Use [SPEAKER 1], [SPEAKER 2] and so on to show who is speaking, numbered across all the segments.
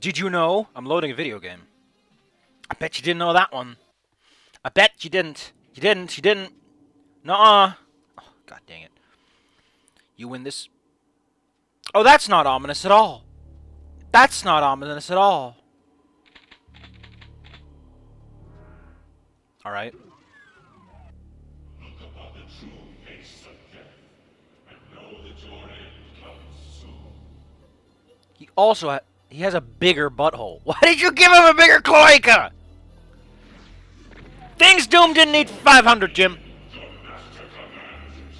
[SPEAKER 1] Did you know I'm loading a video game? I bet you didn't know that one. I bet you didn't. You didn't. You didn't. Nuh-uh. Oh, God dang it. You win this. Oh, that's not ominous at all. That's not ominous at all. Alright.
[SPEAKER 2] Look upon the true face of death, and know that your end comes soon.
[SPEAKER 1] He also he has a bigger butthole. Why did you give him a bigger cloaca? Things Doom didn't need 500, Jim.
[SPEAKER 2] The master commands.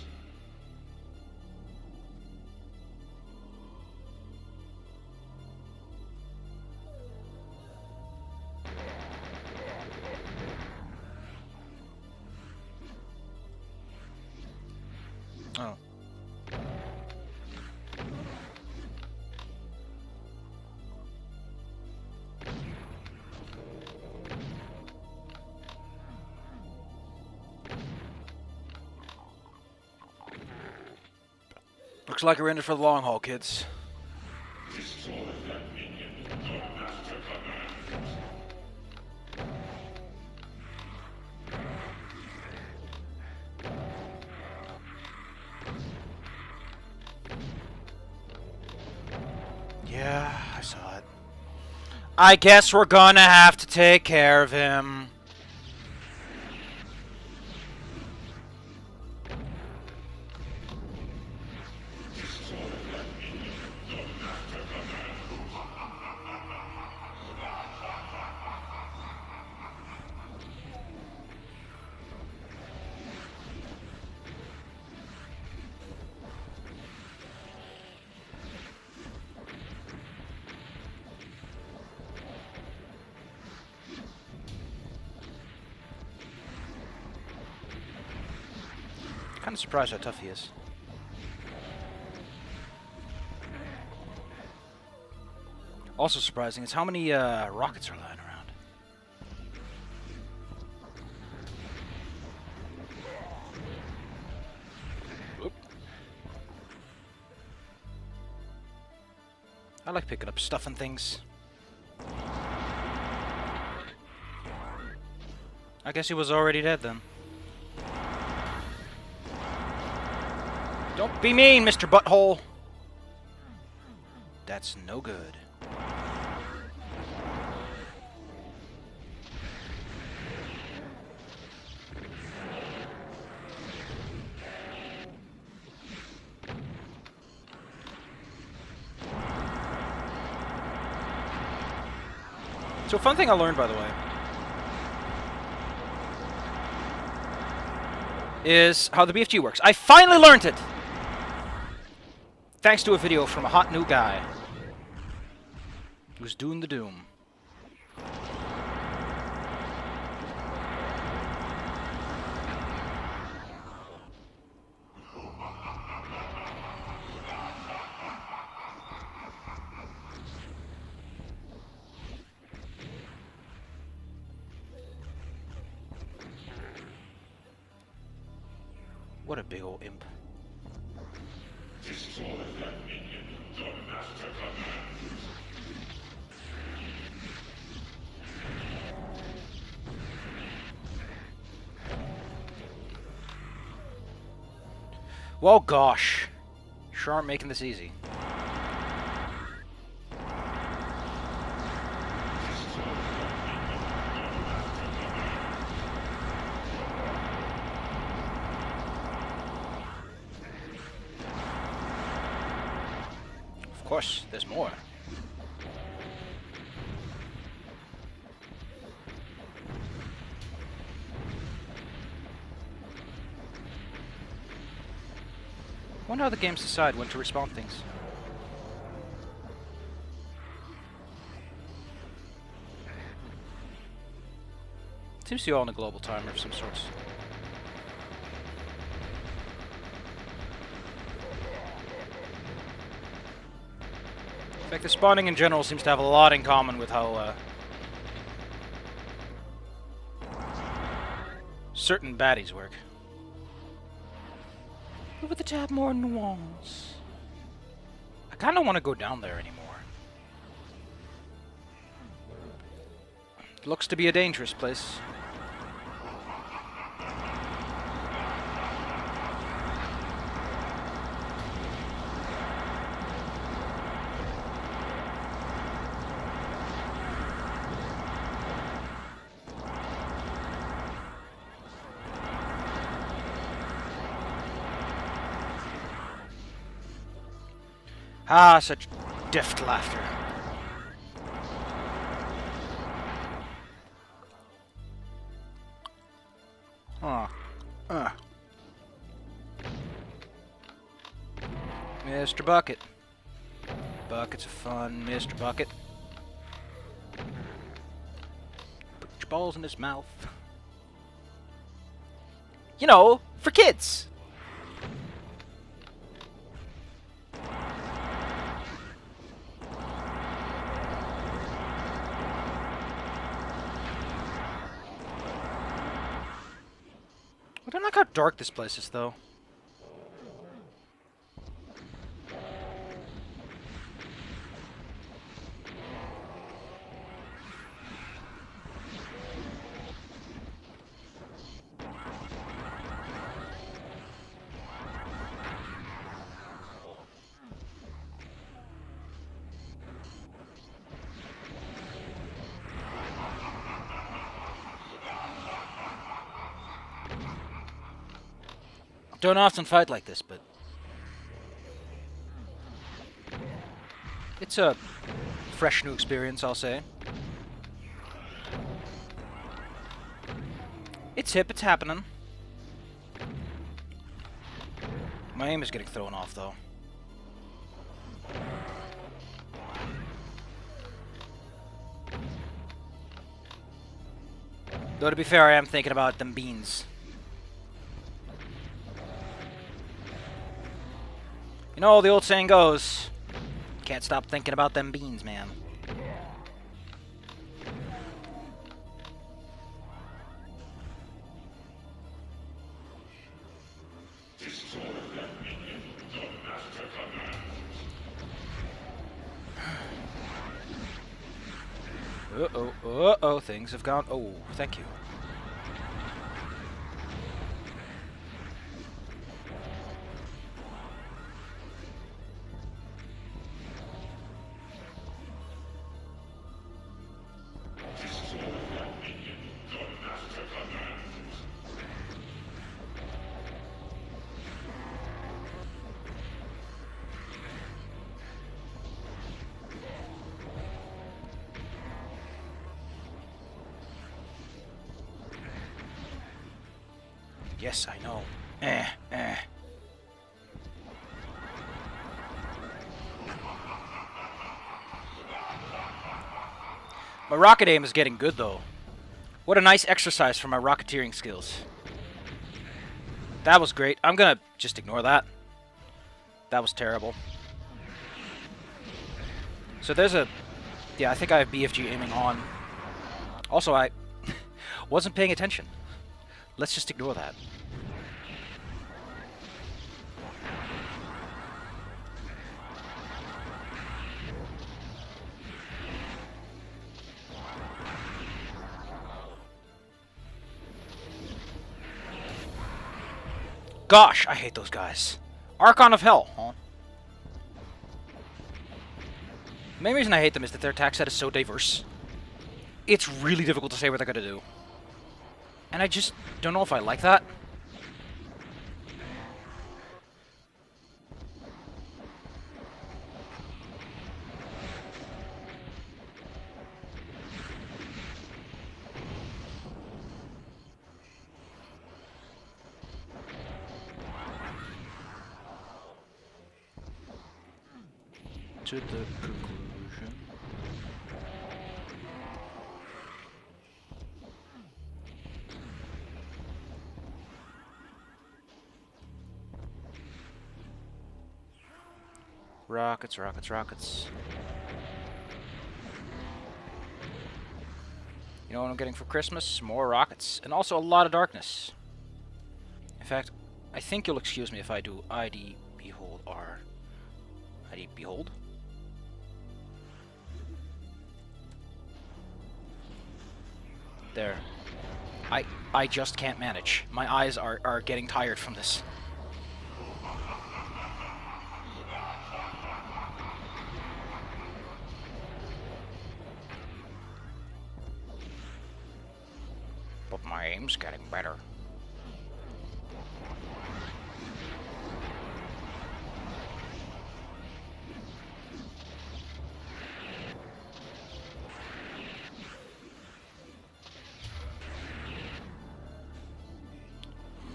[SPEAKER 1] Oh. Looks like we're in it for the long haul, kids.
[SPEAKER 2] Destroy that minion. The master commands.
[SPEAKER 1] Yeah, I saw it. I guess we're gonna have to take care of him. Kind of surprised how tough he is. Also surprising is how many rockets are lying around. Oop. I like picking up stuff and things. I guess he was already dead then. Don't be mean, Mr. Butthole. That's no good. So, fun thing I learned, by the way, is how the BFG works. I finally learned it! Thanks to a video from a hot new guy who's doing the Doom. What a big old imp.
[SPEAKER 2] Destroy that minion. The master commands.
[SPEAKER 1] Well, gosh. Sure aren't making this easy. Of course, there's more. Wonder how the games decide when to respawn things. Seems to be all in a global timer of some sorts. In fact, the spawning in general seems to have a lot in common with how certain baddies work. But with a tad more nuance. I kind of want to go down there anymore. Looks to be a dangerous place. Ah, such deft laughter. Huh. Mr. Bucket. Buckets of fun, Mr. Bucket. Put your balls in his mouth. You know, for kids. I don't like how dark this place is, though. Don't often fight like this, but it's a fresh new experience, I'll say. It's hip, it's happening. My aim is getting thrown off, though. Though, to be fair, I am thinking about them beans. You know, the old saying goes, can't stop thinking about them beans, man. Uh-oh, uh-oh, things have gone... Oh, thank you. Yes, I know. My rocket aim is getting good, though. What a nice exercise for my rocketeering skills. That was great. I'm gonna just ignore that. That was terrible. So there's a... Yeah, I think I have BFG aiming on. Also, I wasn't paying attention. Let's just ignore that. Gosh, I hate those guys. Archon of Hell, huh? The main reason I hate them is that their attack set is so diverse. It's really difficult to say what they're gonna do. And I just don't know if I like that. To the conclusion. Rockets, rockets, rockets. You know what I'm getting for Christmas? More rockets. And also a lot of darkness. In fact, I think you'll excuse me if I do ID behold R. ID behold? There. I just can't manage. My eyes are getting tired from this. But my aim's getting better.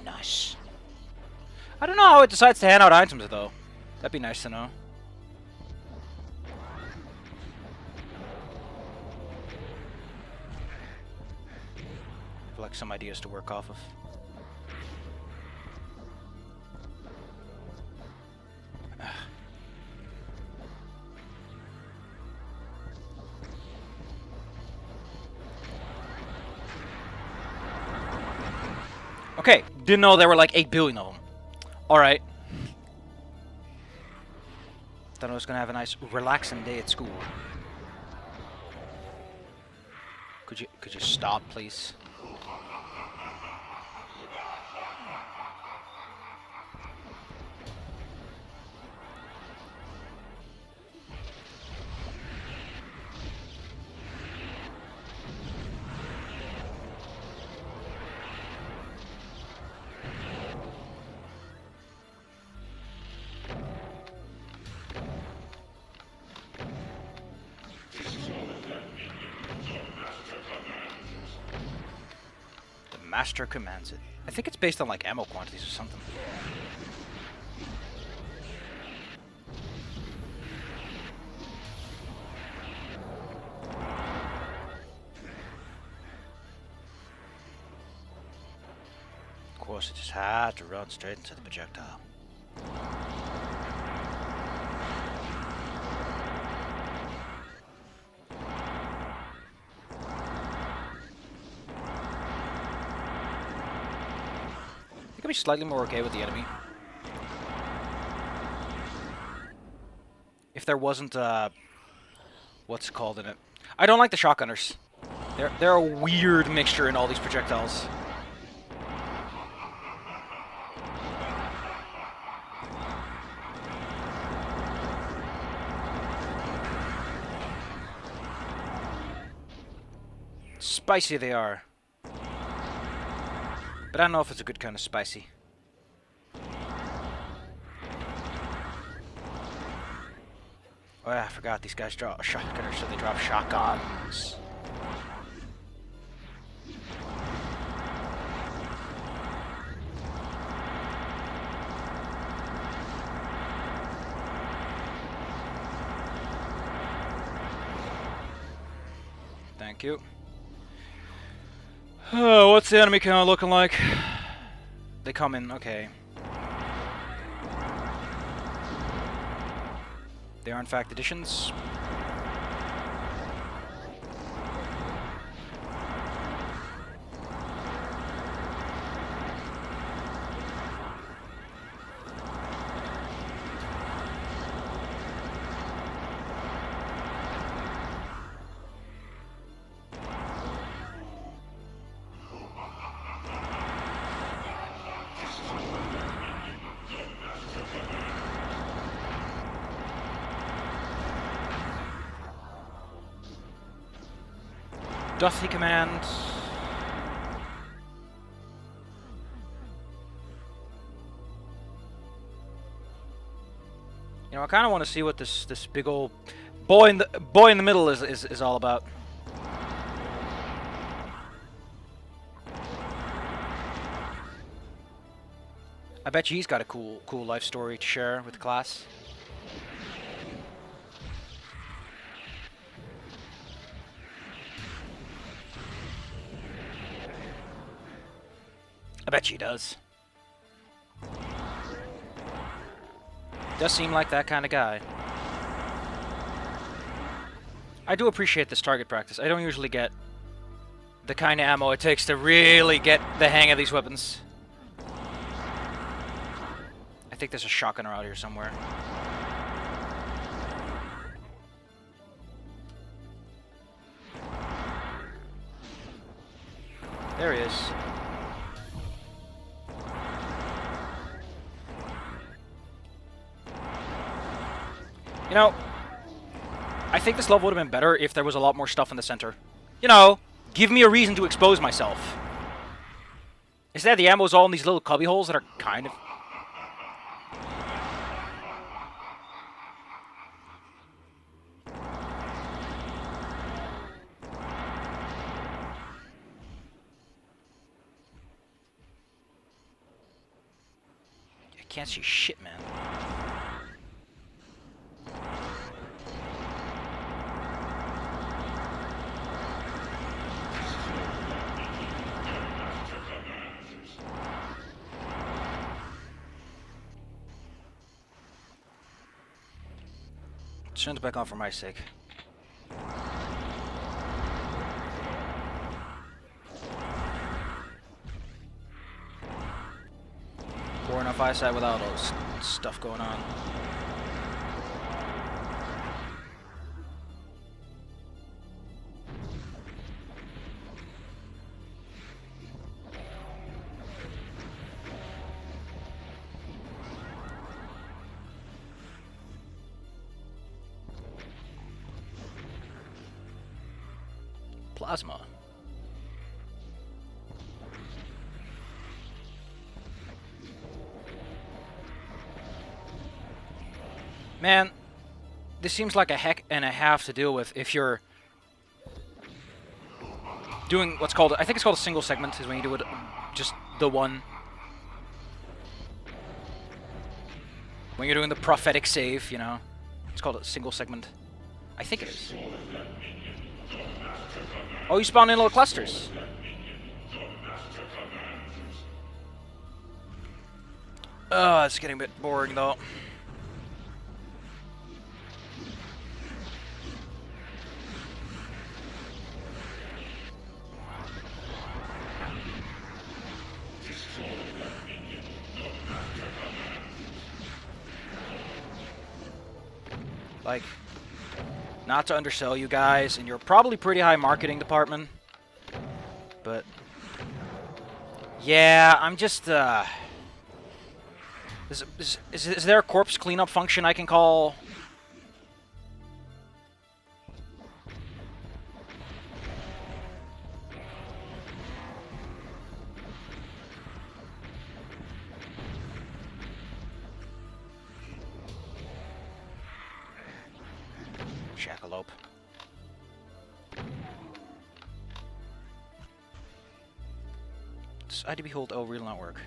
[SPEAKER 1] Nice. I don't know how it decides to hand out items, though. That'd be nice to know. I'd like some ideas to work off of. Okay, didn't know there were like 8 billion of them. Alright. Thought I was gonna have a nice relaxing day at school. Could you stop, please? Master commands it. I think it's based on like ammo quantities or something. Of course, it just had to run straight into the projectile. Be slightly more okay with the enemy if there wasn't what's it called in it. I don't like the shotgunners. They're a weird mixture in all these projectiles. Spicy they are. But I don't know if it's a good kind of spicy. Oh yeah, I forgot these guys drop shotgunners, so they drop shotguns. Thank you. Oh, what's the enemy count looking like? They come in, okay. They are in fact additions. Doth he command? You know, I kind of want to see what this big old boy in the middle is all about. I bet you he's got a cool life story to share with the class. I bet she does. Does seem like that kind of guy. I do appreciate this target practice. I don't usually get the kind of ammo it takes to really get the hang of these weapons. I think there's a shotgunner out here somewhere. There he is. You know, I think this level would have been better if there was a lot more stuff in the center. You know, give me a reason to expose myself. Instead, the ammo's all in these little cubby holes that are kind of... I can't see shit, man. Turn it back on for my sake. Poor enough eyesight without all this stuff going on. Plasma. Man, this seems like a heck and a half to deal with if you're doing what's called, I think it's called a single segment, is when you do it just the one. When you're doing the prophetic save, you know. It's called a single segment. I think it is. Oh, you spawn in little clusters. Oh, it's getting a bit boring though. Like, not to undersell you guys, and you're probably pretty high marketing department, but yeah, I'm just is there a corpse cleanup function I can call? Jackalope. Does ID behold L will not work?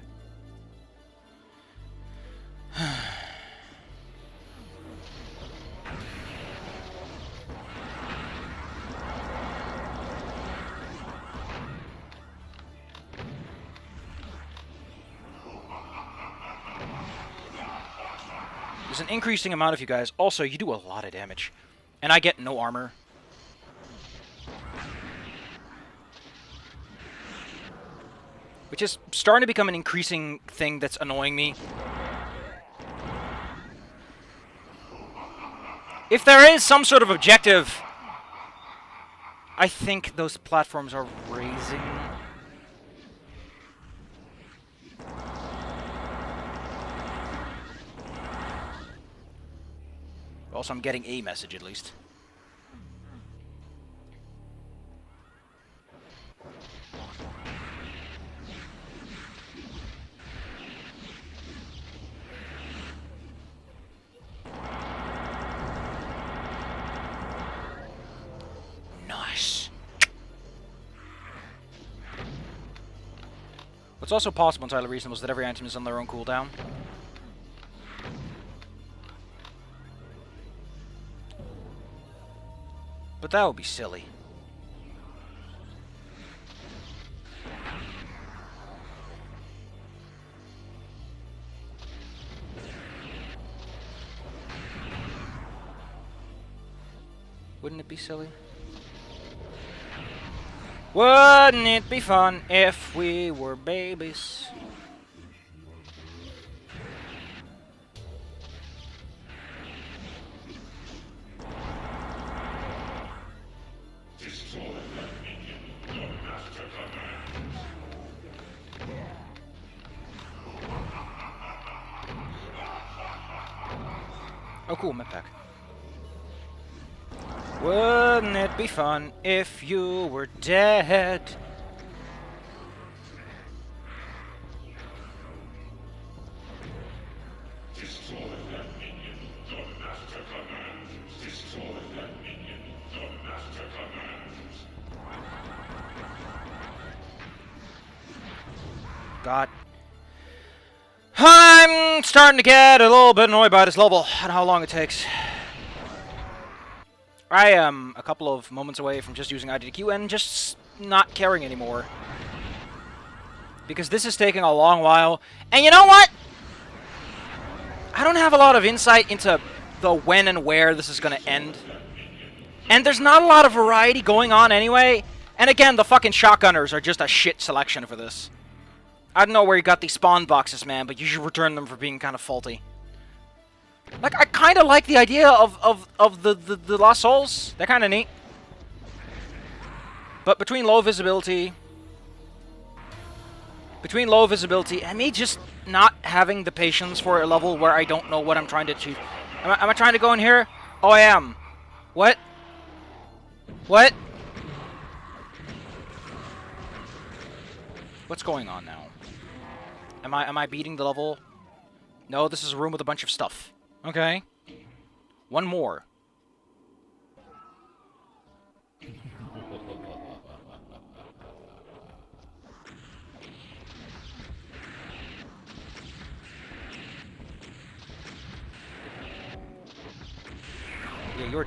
[SPEAKER 1] There's an increasing amount of you guys. Also, you do a lot of damage. And I get no armor. Which is starting to become an increasing thing that's annoying me. If there is some sort of objective, I think those platforms are raising. Also, I'm getting a message at least. Nice. What's also possible entirely reasonable is that every item is on their own cooldown. But that would be silly. Wouldn't it be silly? Wouldn't it be fun if we were babies? cool, med pack. Wouldn't it be fun if you were dead?
[SPEAKER 2] Destroy that minion. The master commands. Destroy that minion. The master commands.
[SPEAKER 1] God. I'm starting to get a little bit annoyed by this level and how long it takes. I am a couple of moments away from just using IDQ and just not caring anymore. Because this is taking a long while. And you know what? I don't have a lot of insight into the when and where this is going to end. And there's not a lot of variety going on anyway. And again, the fucking shotgunners are just a shit selection for this. I don't know where you got these spawn boxes, man, but you should return them for being kind of faulty. Like, I kind of like the idea of the Lost Souls. They're kind of neat. But between low visibility and me just not having the patience for a level where I don't know what I'm trying to achieve. Am I trying to go in here? Oh, I am. What? What? What's going on now? Am I beating the level? No, this is a room with a bunch of stuff. Okay. One more. Yeah, you're...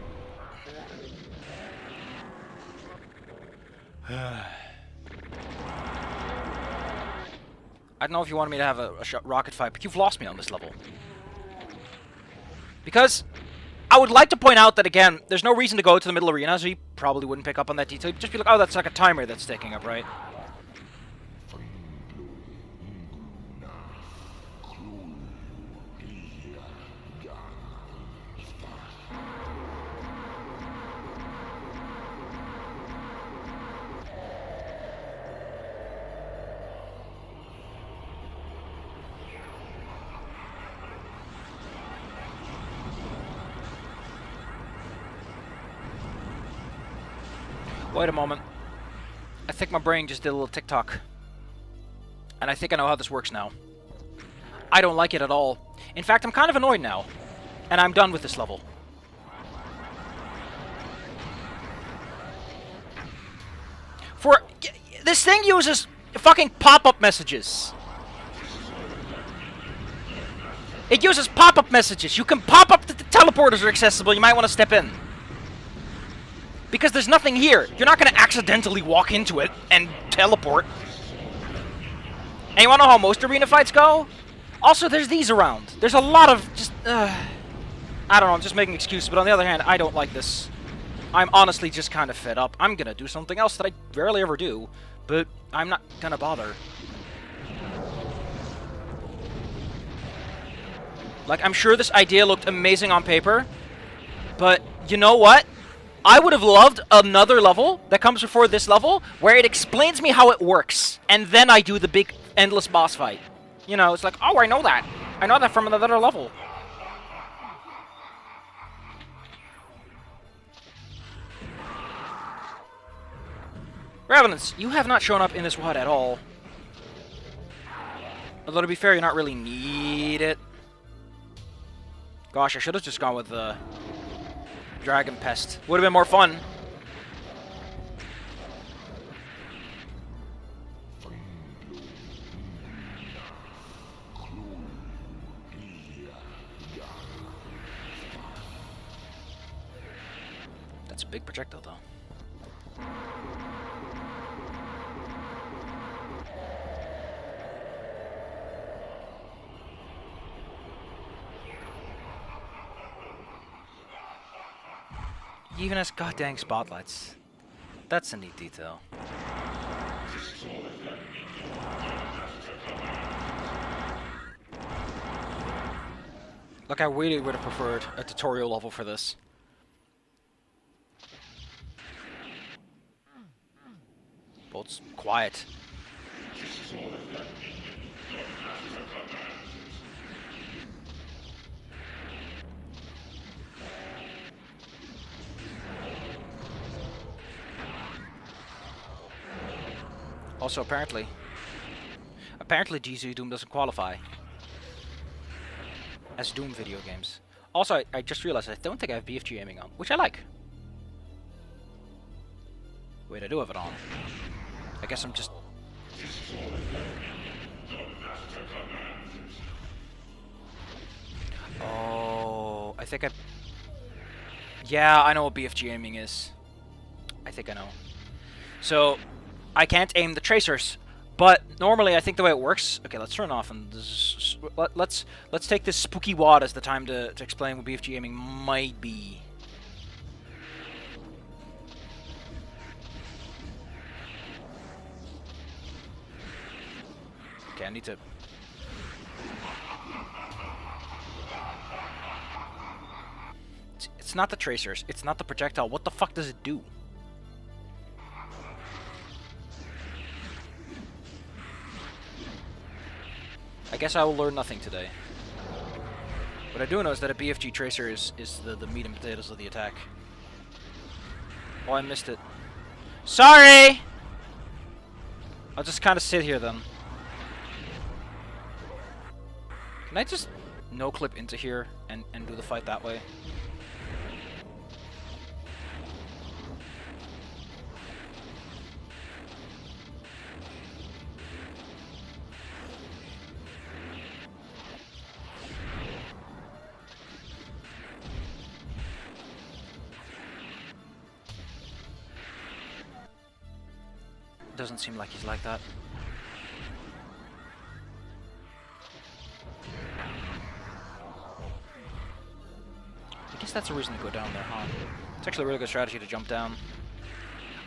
[SPEAKER 1] I don't know if you wanted me to have a rocket fight, but you've lost me on this level. Because I would like to point out that, again, there's no reason to go to the middle arena, so you probably wouldn't pick up on that detail. You'd just be like, oh, that's like a timer that's ticking up, right? Wait a moment. I think my brain just did a little tick-tock. And I think I know how this works now. I don't like it at all. In fact, I'm kind of annoyed now. And I'm done with this level. This thing uses fucking pop-up messages. It uses pop-up messages. You can pop up that the teleporters are accessible. You might want to step in. Because there's nothing here. You're not going to accidentally walk into it and teleport. And you want to know how most arena fights go? Also, there's these around. There's a lot of just... I don't know, I'm just making excuses. But on the other hand, I don't like this. I'm honestly just kind of fed up. I'm going to do something else that I rarely ever do. But I'm not going to bother. Like, I'm sure this idea looked amazing on paper. But you know what? I would have loved another level that comes before this level where it explains me how it works. And then I do the big, endless boss fight. You know, it's like, oh, I know that. I know that from another level. Revenants, you have not shown up in this WOD at all. Although, to be fair, you're not really need it. Gosh, I should have just gone with the... Dragon Pest. Would have been more fun. That's a big projectile, though. Even has goddamn spotlights. That's a neat detail. Look, I really would have preferred a tutorial level for this. Well, it's quiet. Also, apparently GZ Doom doesn't qualify as Doom video games. Also, I just realized I don't think I have BFG aiming on, which I like. Wait, I do have it on. I guess I'm just... Oh, I think I... Yeah, I know what BFG aiming is. I think I know. So, I can't aim the tracers, but normally I think the way it works... Okay, let's turn off and let's take this spooky wad as the time to explain what BFG aiming might be. Okay, I need to... It's not the tracers. It's not the projectile. What the fuck does it do? I guess I will learn nothing today. What I do know is that a BFG tracer is the meat and potatoes of the attack. Oh, I missed it. Sorry! I'll just kind of sit here then. Can I just no-clip into here and do the fight that way? Doesn't seem like he's like that. I guess that's a reason to go down there, huh? It's actually a really good strategy to jump down.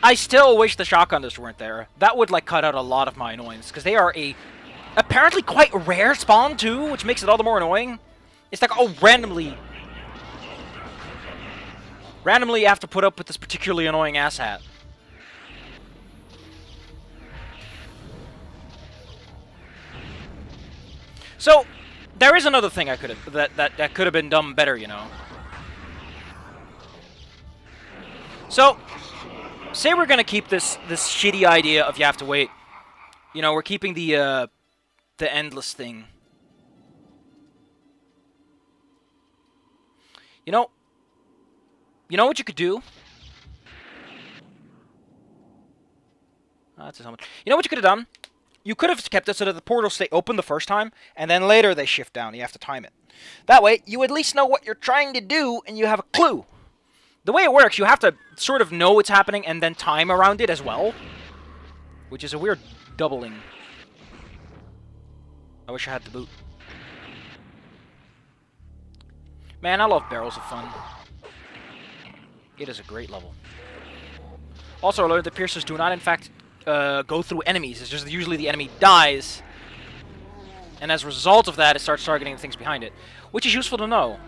[SPEAKER 1] I still wish the shotgunners weren't there. That would, like, cut out a lot of my annoyance, because they are a apparently quite rare spawn, too, which makes it all the more annoying. It's like, oh, randomly you have to put up with this particularly annoying asshat. So, there is another thing I could have that could have been done better, you know. So, say we're gonna keep this shitty idea of you have to wait. You know, we're keeping the endless thing. You know what you could do? Oh, that's so much. You know what you could have done? You could have kept it so that the portals stay open the first time, and then later they shift down. You have to time it. That way, you at least know what you're trying to do, and you have a clue. The way it works, you have to sort of know what's happening and then time around it as well. Which is a weird doubling. I wish I had the boot. Man, I love Barrels of Fun. It is a great level. Also, I learned that piercers do not, in fact, go through enemies. It's just usually the enemy dies. And as a result of that, it starts targeting the things behind it. Which is useful to know.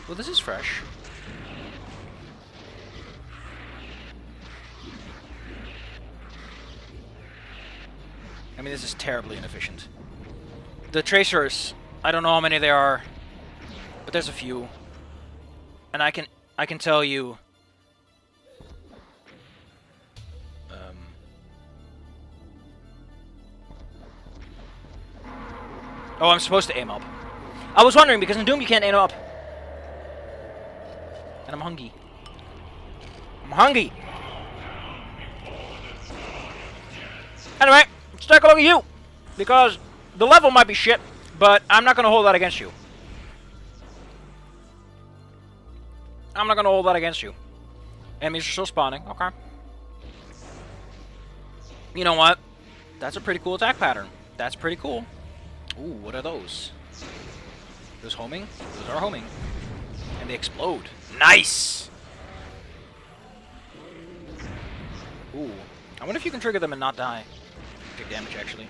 [SPEAKER 1] Well, this is fresh. I mean, this is terribly inefficient. The tracers, I don't know how many there are, but there's a few. And I can tell you... Oh, I'm supposed to aim up. I was wondering, because in Doom you can't aim up. And I'm hungry. I'm hungry! Anyway, let's take a look at you! Because the level might be shit, but I'm not gonna hold that against you. I'm not gonna hold that against you. Enemies are still spawning, okay. You know what? That's a pretty cool attack pattern. That's pretty cool. Ooh, what are those? Those homing? Those are homing. And they explode. Nice! Ooh. I wonder if you can trigger them and not die. Take damage, actually.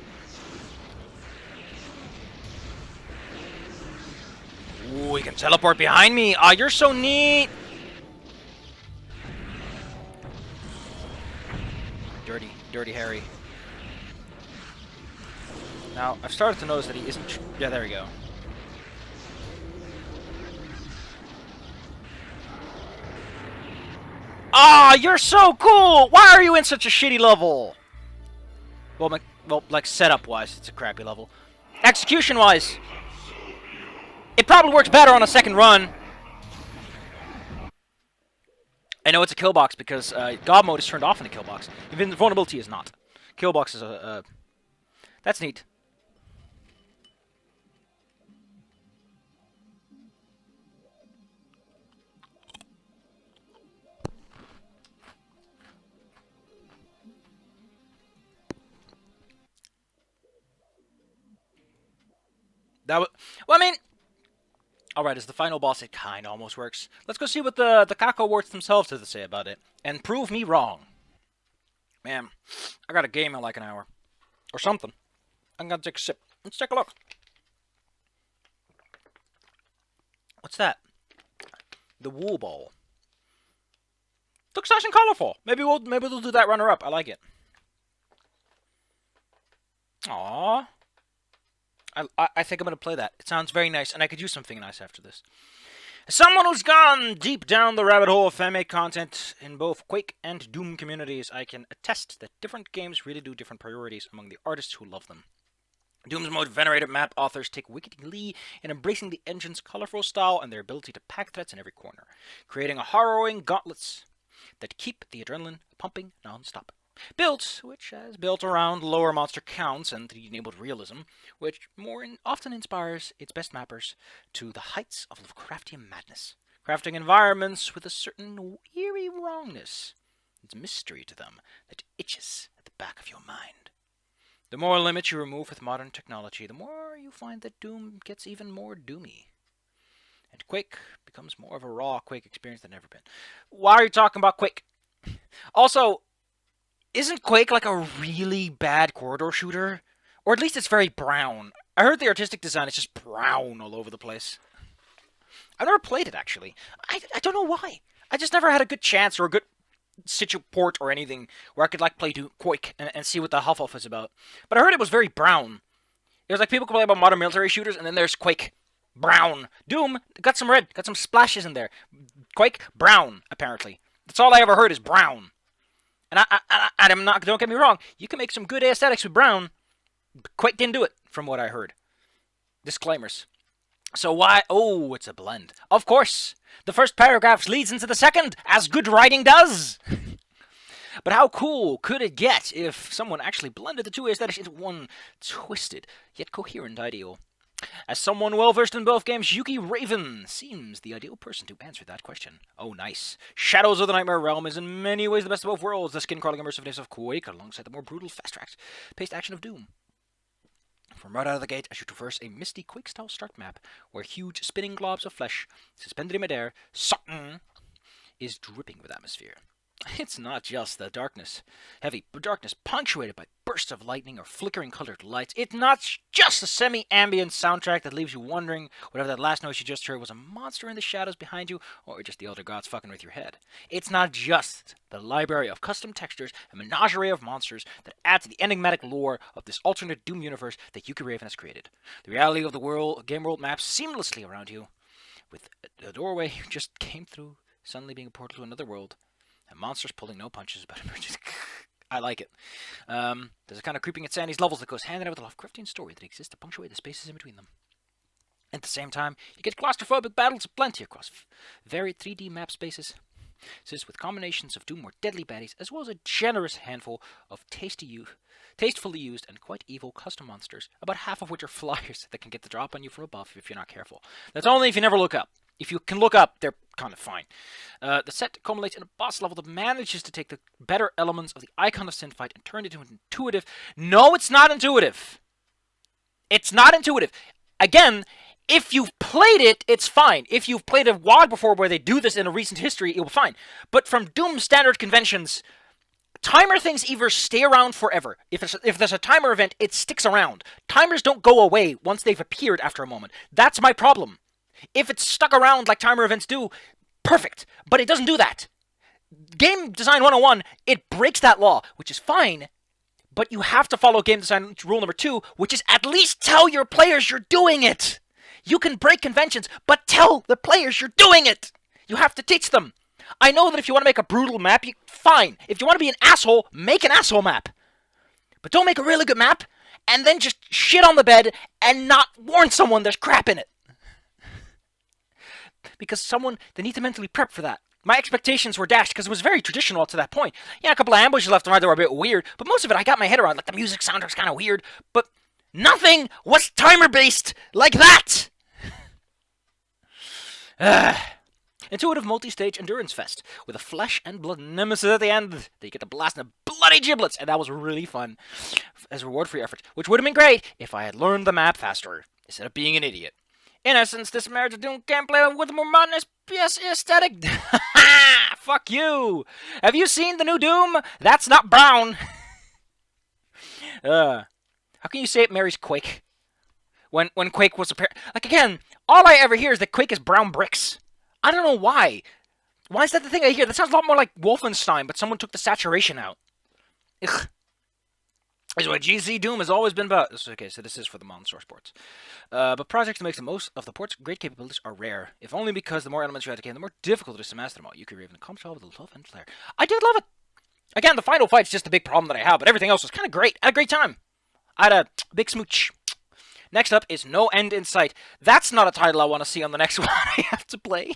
[SPEAKER 1] Ooh, he can teleport behind me! Aw, you're so neat! Dirty, dirty Harry. Now, I've started to notice that he isn't... Yeah, there we go. Ah, you're so cool! Why are you in such a shitty level? Well, like, setup-wise, it's a crappy level. Execution-wise, it probably works better on a second run. I know it's a kill box because God mode is turned off in the kill box. Even the vulnerability is not. Kill box is a... That's neat. That was... Well, I mean... Alright, as the final boss, it kinda almost works. Let's go see what the Cacowards themselves have to say about it. And prove me wrong. Man, I got a game in like an hour. Or something. I'm gonna take a sip. Let's take a look. What's that? The Wool Ball. Looks nice and colorful. Maybe we'll do that runner-up. I like it. Aww. I think I'm going to play that. It sounds very nice, and I could use something nice after this. As someone who's gone deep down the rabbit hole of fanmade content in both Quake and Doom communities, I can attest that different games really do different priorities among the artists who love them. Doom's most venerated map authors take wicked glee in embracing the engine's colorful style and their ability to pack threats in every corner, creating a harrowing gauntlets that keep the adrenaline pumping non-stop. Built around lower monster counts and the enabled realism, which often inspires its best mappers to the heights of Lovecraftian madness, crafting environments with a certain eerie wrongness. It's mystery to them that itches at the back of your mind. The more limits you remove with modern technology, the more you find that Doom gets even more doomy. And Quake becomes more of a raw Quake experience than ever been. Why are you talking about Quake? Also, isn't Quake like a really bad corridor shooter? Or at least it's very brown. I heard the artistic design is just brown all over the place. I've never played it, actually. I don't know why. I just never had a good chance or a good port or anything where I could like play Quake and see what the huff is about. But I heard it was very brown. It was like people could play about modern military shooters, and then there's Quake. Brown. Doom, got some red, got some splashes in there. Quake, brown, apparently. That's all I ever heard is brown. And I'm not, don't get me wrong, you can make some good aesthetics with brown. Quake didn't do it, from what I heard. Disclaimers. So why? Oh, it's a blend. Of course. The first paragraph leads into the second, as good writing does. But how cool could it get if someone actually blended the two aesthetics into one twisted, yet coherent ideal? As someone well-versed in both games, Yuki Raven seems the ideal person to answer that question. Oh, nice. Shadows of the Nightmare Realm is in many ways the best of both worlds. The skin-crawling immersiveness of Quake alongside the more brutal, fast-paced action of Doom. From right out of the gate, as you traverse a misty Quake-style start map, where huge spinning globs of flesh, suspended in midair, something is dripping with atmosphere. It's not just the darkness, heavy darkness punctuated by bursts of lightning or flickering colored lights. It's not just a semi-ambient soundtrack that leaves you wondering whether that last noise you just heard was a monster in the shadows behind you or just the elder gods fucking with your head. It's not just the library of custom textures and menagerie of monsters that add to the enigmatic lore of this alternate Doom universe that Yuki Raven has created. The reality of the game world maps seamlessly around you, with a doorway you just came through suddenly being a portal to another world. And monsters pulling no punches, but I like it. There's a kind of creeping insanity levels that goes hand in hand with the Lovecraftian story that exists to punctuate the spaces in between them. At the same time, you get claustrophobic battles aplenty across varied 3D map spaces, with combinations of Doom more deadly baddies, as well as a generous handful of tastefully used and quite evil custom monsters, about half of which are flyers that can get the drop on you from above if you're not careful. That's only if you never look up. If you can look up, they're kind of fine. The set culminates in a boss level that manages to take the better elements of the Icon of Sin fight and turn it into an intuitive... No, it's not intuitive! It's not intuitive. Again, if you've played it, it's fine. If you've played a WoD before where they do this in a recent history, it'll be fine. But from Doom standard conventions, timer things either stay around forever. If there's a timer event, it sticks around. Timers don't go away once they've appeared after a moment. That's my problem. If it's stuck around like timer events do, perfect. But it doesn't do that. Game Design 101, it breaks that law, which is fine, But you have to follow game design rule number 2, which is at least tell your players you're doing it. You can break conventions, but tell the players you're doing it. You have to teach them. I know that if you want to make a brutal map, fine. If you want to be an asshole, make an asshole map. But don't make a really good map and then just shit on the bed and not warn someone there's crap in it. Because they need to mentally prep for that. My expectations were dashed because it was very traditional up to that point. Yeah, a couple of ambushes left and right that were a bit weird, but most of it I got my head around. Like, the music soundtrack's kind of weird, but nothing was timer-based like that! Intuitive multi-stage endurance fest with a flesh and blood nemesis at the end that you get to blast in bloody giblets, and that was really fun as a reward for your efforts, which would have been great if I had learned the map faster instead of being an idiot. In essence, this marriage of Doom gameplay with a more modern FPS aesthetic. Fuck you! Have you seen the new Doom? That's not brown. How can you say it marries Quake? When Quake was like, again, all I ever hear is that Quake is brown bricks. I don't know why. Why is that the thing I hear? That sounds a lot more like Wolfenstein, but someone took the saturation out. Ugh. This is what GC Doom has always been about. Okay, so this is for the modern source ports. But projects that make the most of the port's great capabilities are rare, if only because the more elements you add to the game, the more difficult it is to master them all. You could even accomplish all with a tough end player. I did love it. Again, the final fight's just the big problem that I have, but everything else was kind of great. I had a great time. I had a big smooch. Next up is No End in Sight. That's not a title I want to see on the next one I have to play.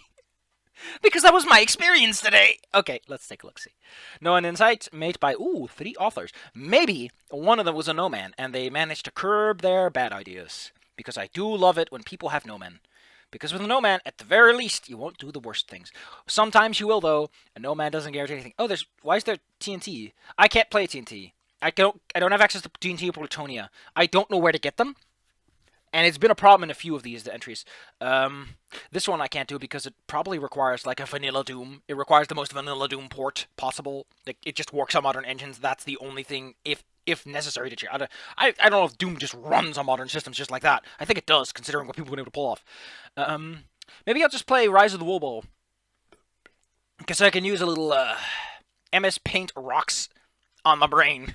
[SPEAKER 1] Because that was my experience today. Okay, let's take a look-see. No End in Sight, made by, 3 authors. Maybe one of them was a no-man, and they managed to curb their bad ideas. Because I do love it when people have no-men. Because with a no-man, at the very least, you won't do the worst things. Sometimes you will, though. A no-man doesn't guarantee anything. Oh, why is there TNT? I can't play TNT. I don't have access to TNT or Plutonia. I don't know where to get them. And it's been a problem in a few of these entries. This one I can't do because it probably requires like a vanilla Doom. It requires the most vanilla Doom port possible. Like, it just works on modern engines. That's the only thing, if necessary, to change. I don't know if Doom just runs on modern systems just like that. I think it does, considering what people have been able to pull off. Maybe I'll just play Rise of the Woolbowl. Because I can use a little MS Paint rocks on my brain.